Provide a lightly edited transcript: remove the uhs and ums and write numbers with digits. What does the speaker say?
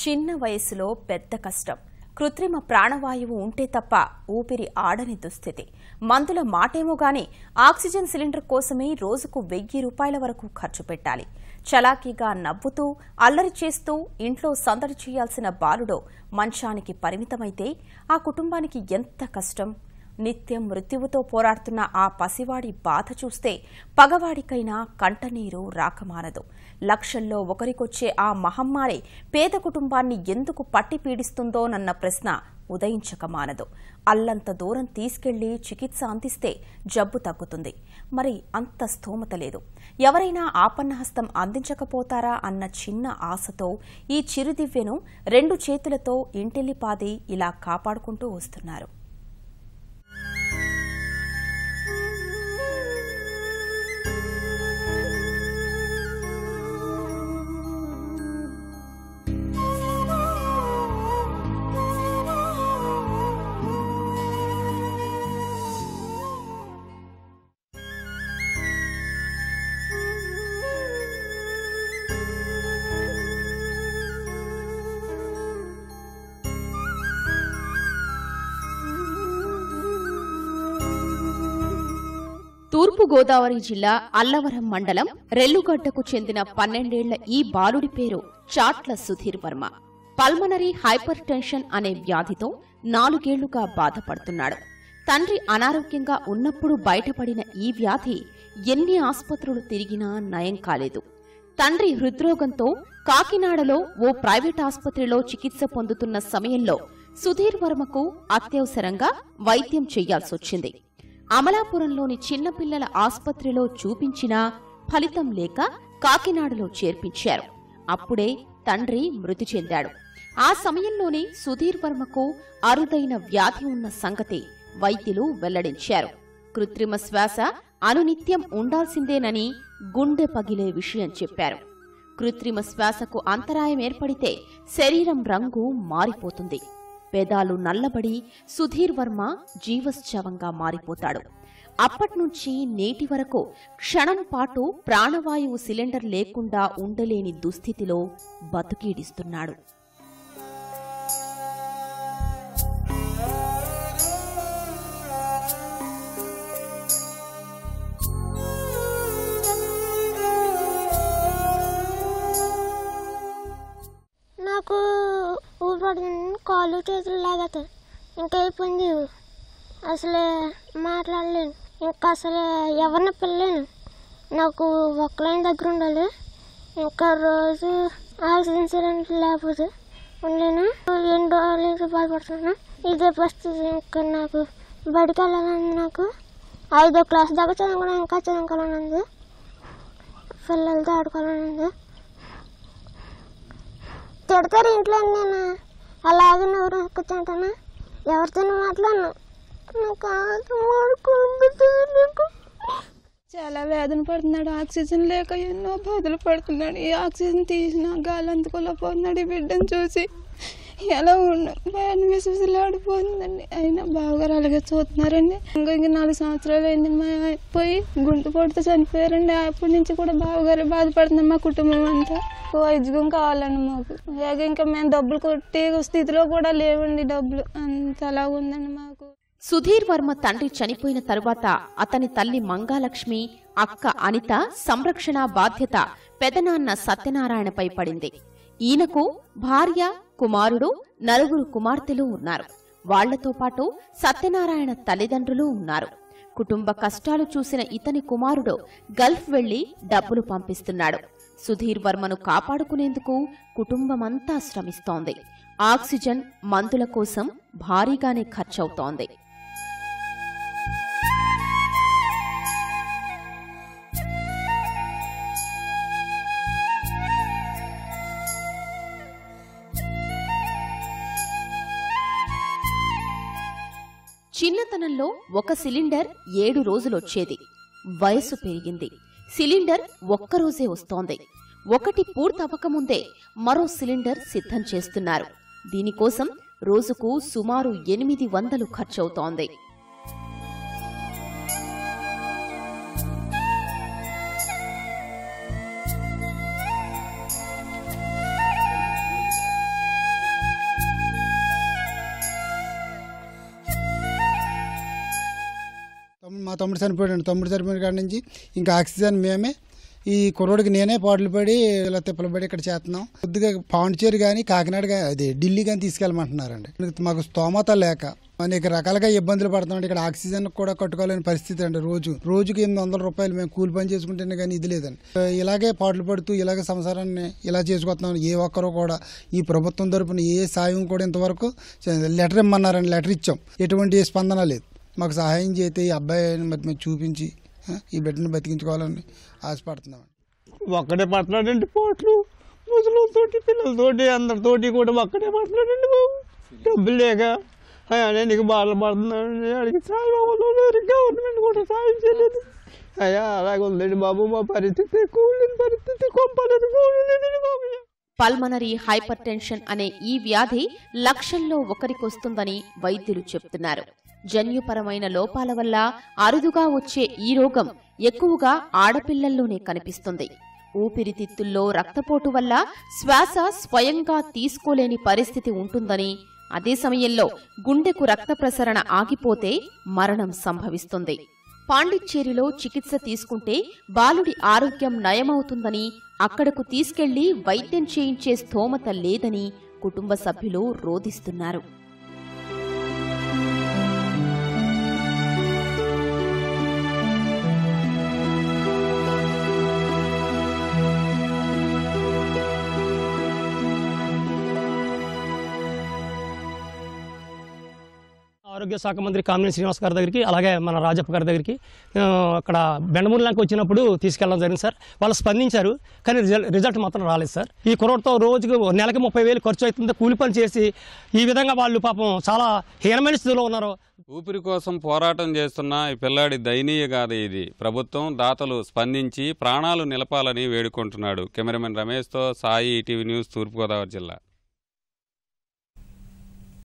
చిన్న వయసులో పెద్ద కష్టం. కృత్రిమ ప్రాణవాయువు ఉంటే తప్ప ఊపిరి ఆడని దుస్థితి. మందుల మాటేమో గాని ఆక్సిజన్ సిలిండర్ కోసమే రోజుకు 1000 రూపాయల వరకు ఖర్చు పెట్టాలి. చలాకీగా నవ్వుతూ అల్లరి చేస్తూ ఇంట్లో సందడి చేయాల్సిన బాలుడో మంచానికి పరిమితమైతే ఆ కుటుంబానికి ఎంత కష్టం. నిత్యం మృత్యువుతో పోరాడుతున్న ఆ పసివాడి బాధ చూస్తే పగవాడికైనా కంటనీరు రాకమానదు. లక్షల్లో ఒకరికొచ్చే ఆ మహమ్మారి పేద కుటుంబాన్ని ఎందుకు పట్టి పీడిస్తుందోనన్న ప్రశ్న ఉదయించకమానదు. అల్లంత దూరం తీసుకెళ్లి చికిత్స అందిస్తే జబ్బు తగ్గుతుంది. మరి అంత స్థోమత లేదు. ఎవరైనా ఆపన్నహస్తం అందించకపోతారా అన్న చిన్న ఆశతో ఈ చిరుదివ్యను 2 చేతులతో ఇంటిల్లిపాది ఇలా కాపాడుకుంటూ వస్తున్నారు. తూర్పు గోదావరి జిల్లా అల్లవరం మండలం రెల్లుగడ్డకు చెందిన 12 ఏళ్ల ఈ బాలుడి పేరు Chatla Sudheer Varma. Pulmonary hypertension అనే వ్యాధితో 4 ఏళ్లుగా బాధపడుతున్నాడు. తండ్రి అనారోగ్యంగా ఉన్నప్పుడు బయటపడిన ఈ వ్యాధి ఎన్ని ఆసుపత్రులు తిరిగినా నయం కాలేదు. తండ్రి హృద్రోగంతో కాకినాడలో ఓ ప్రైవేట్ ఆసుపత్రిలో చికిత్స పొందుతున్న సమయంలో సుధీర్ వర్మకు అత్యవసరంగా వైద్యం చేయాల్సొచ్చింది. అమలాపురంలోని చిన్నపిల్లల ఆసుపత్రిలో చూపించినా ఫలితం లేక కాకినాడలో చేర్పించారు. అప్పుడే తండ్రి మృతి చెందాడు. ఆ సమయంలోనే సుధీర్ వర్మకు అరుదైన వ్యాధి ఉన్న సంగతి వైద్యులు వెల్లడించారు. కృత్రిమ శ్వాస అనునిత్యం ఉండాల్సిందేనని గుండె పగిలే విషయం చెప్పారు. కృత్రిమ శ్వాసకు అంతరాయం ఏర్పడితే శరీరం రంగు మారిపోతుంది. పేదాలు నల్లబడి సుధీర్ వర్మ జీవశ్చవంగా మారిపోతాడు. అప్పట్నుంచి నేటి వరకు క్షణం పాటు ప్రాణవాయువు సిలిండర్ లేకుండా ఉండలేని దుస్థితిలో బతుకీడిస్తున్నాడు. నాకు ఊపిపడుతుంది, కాళ్ళు చేతులు లాగతాయి. ఇంకా అయిపోయింది, అసలే మాట్లాడలేను. ఇంకా అసలు ఎవరిని పిల్లలేను. నాకు ఒక్కలైన దగ్గర ఉండాలి. ఇంకా రోజు ఆక్సిజన్ సిలిండర్ లేకపోతే ఉండలేను. ఎన్ని రోజుల నుంచి బాధపడుతున్నాను. ఇదే పరిస్థితి. ఇంకా నాకు బడికి వెళ్ళాలని, నాకు 5వ క్లాస్ దాకా చదువుకోవడం, ఇంకా చదువుకోవాలని ఉంది. పిల్లలతో ఆడుకోవాలని ఉంది. తిడతారు ఇంట్లో. నేను అలాగే నోరు కూర్చుంటాను, ఎవరితో మాట్లాడను. చాలా వేదన పడుతున్నాడు. ఆక్సిజన్ లేక ఎన్నో బాధలు పడుతున్నాడు. ఈ ఆక్సిజన్ తీసిన గాలి అందుకోలేకపోతున్నాడు. ఈ బిడ్డను చూసి ఎలా విసులాడిపోతుందండి. అయినా బావగారు అలాగే చూస్తున్నారండి. ఇంకా 4 సంవత్సరాలు అయింది మా పోయి గుండె పొడితో చనిపోయారండి. అప్పటి నుంచి కూడా బావగారు బాధపడుతున్నాం. మా కుటుంబం అంతా వైద్యం కావాలండి మాకు. ఇంకా మేము డబ్బులు కొట్టే స్థితిలో కూడా లేవండి. డబ్బులు అంత అలాగ ఉందండి మాకు. సుధీర్ వర్మ తండ్రి చనిపోయిన తరువాత అతని తల్లి మంగాలక్ష్మి, అక్క అనిత సంరక్షణ బాధ్యత పెదనాన్న సత్యనారాయణపై పడింది. ఈయనకు భార్య, కుమారుడు, 4 కుమార్తెలు ఉన్నారు. వాళ్లతో పాటు సత్యనారాయణ తల్లిదండ్రులు ఉన్నారు. కుటుంబ కష్టాలు చూసిన ఇతని కుమారుడు గల్ఫ్ వెళ్లి డబ్బులు పంపిస్తున్నాడు. సుధీర్ వర్మను కాపాడుకునేందుకు కుటుంబమంతా శ్రమిస్తోంది. ఆక్సిజన్, మందుల కోసం భారీగానే ఖర్చవుతోంది. చిన్నతనంలో ఒక సిలిండర్ 7 రోజులొచ్చేది. వయసు పెరిగింది. సిలిండర్ ఒక్కరోజే వస్తోంది. ఒకటి పూర్తవకముందే మరో సిలిండర్ సిద్ధం చేస్తున్నారు. దీనికోసం రోజుకు సుమారు 800 ఖర్చవుతోంది. తమ్ముడు చనిపోయిన కాడి నుంచి ఇంకా ఆక్సిజన్ మేమే, ఈ కుర్రోడికి నేనే పాటలు పడి ఇలా తిప్పలు పడి ఇక్కడ చేస్తున్నాం. కొద్దిగా పాండిచేరి కానీ కాకినాడ కానీ అది ఢిల్లీ కానీ తీసుకెళ్ళమంటున్నారండి. మాకు స్తోమత లేక అనేక రకాలుగా ఇబ్బందులు పడుతున్నాం. ఇక్కడ ఆక్సిజన్ కూడా కట్టుకోలేని పరిస్థితి అండి. రోజుకి 800 రూపాయలు మేము కూలి పని చేసుకుంటేనే కానీ ఇది లేదండి. ఇలాగే పాటలు పడుతూ ఇలాగే సంసారాన్ని ఇలా చేసుకొస్తున్నాం. ఏ ఒక్కరూ కూడా ఈ ప్రభుత్వం తరపున ఏ సాయం కూడా ఇంతవరకు లెటర్ ఇమ్మన్నారండి, లెటర్ ఇచ్చాం, ఎటువంటి స్పందన లేదు. మాకు సహాయం చేస్తే ఈ అబ్బాయిని మరి మేము చూపించి ఈ బిడ్డను బతికించుకోవాలని ఆశపడుతున్నాం. ఒక్కడే పడుతున్నాడండి పోట్లు, ముసలితోటి పిల్లలతోటి అందరితోటి కూడా ఒక్కడే పడుతున్నాడండి బాబు. డబ్బులు లేక అయ్యా నీకు బాధలు పడుతున్నాడండి. అడిగి సాయం అవ్వలేదు, గవర్నమెంట్ కూడా సాయం చేయలేదు. అయ్యా అలాగే ఉందండి బాబు మా పరిస్థితి, కూలిన పరిస్థితి, కొంపలేదు కూలిందండి బాబు. పల్మనరీ హైపర్ టెన్షన్ అనే ఈ వ్యాధి లక్షల్లో ఒకరికొస్తుందని వైద్యులు చెప్తున్నారు. జన్యుపరమైన లోపాల వల్ల అరుదుగా వచ్చే ఈ రోగం ఎక్కువగా ఆడపిల్లల్లోనే కనిపిస్తుంది. ఊపిరితిత్తుల్లో రక్తపోటు వల్ల శ్వాస స్వయంగా తీసుకోలేని పరిస్థితి ఉంటుందని, అదే సమయంలో గుండెకు రక్త ప్రసరణ ఆగిపోతే మరణం సంభవిస్తుంది. పాండిచ్చేరిలో చికిత్స తీసుకుంటే బాలుడి ఆరోగ్యం నయమవుతుందని, అక్కడకు తీసుకెళ్లి వైద్యం చేయించే స్థోమత లేదని కుటుంబ సభ్యులు రోదిస్తున్నారు. ఆరోగ్య శాఖ మంత్రి కామినేని శ్రీనివాస్ గారి దగ్గరికి, అలాగే మన రాజప్ప గారి దగ్గరికి అక్కడ బెండమూరులాంకి వచ్చినప్పుడు తీసుకెళ్ళడం జరిగింది సార్. వాళ్ళు స్పందించారు, కానీ రిజల్ట్ మాత్రం రాలేదు సార్. ఈ కుర్రోడ్తో రోజుకు నెలకి 30,000 ఖర్చు అవుతుంది. కూలి పని చేసి ఈ విధంగా వాళ్ళు పాపం చాలా హీనమైన స్థితిలో ఉన్నారు. ఊపిరి కోసం పోరాటం చేస్తున్న ఈ పిల్లాడి దయనీయ గాథ ఇది. ప్రభుత్వం దాతలు స్పందించి ప్రాణాలు నిలపాలని వేడుకుంటున్నాడు. కెమెరామెన్ రమేష్తో సాయి, ఈటీవీ న్యూస్, తూర్పుగోదావరి జిల్లా.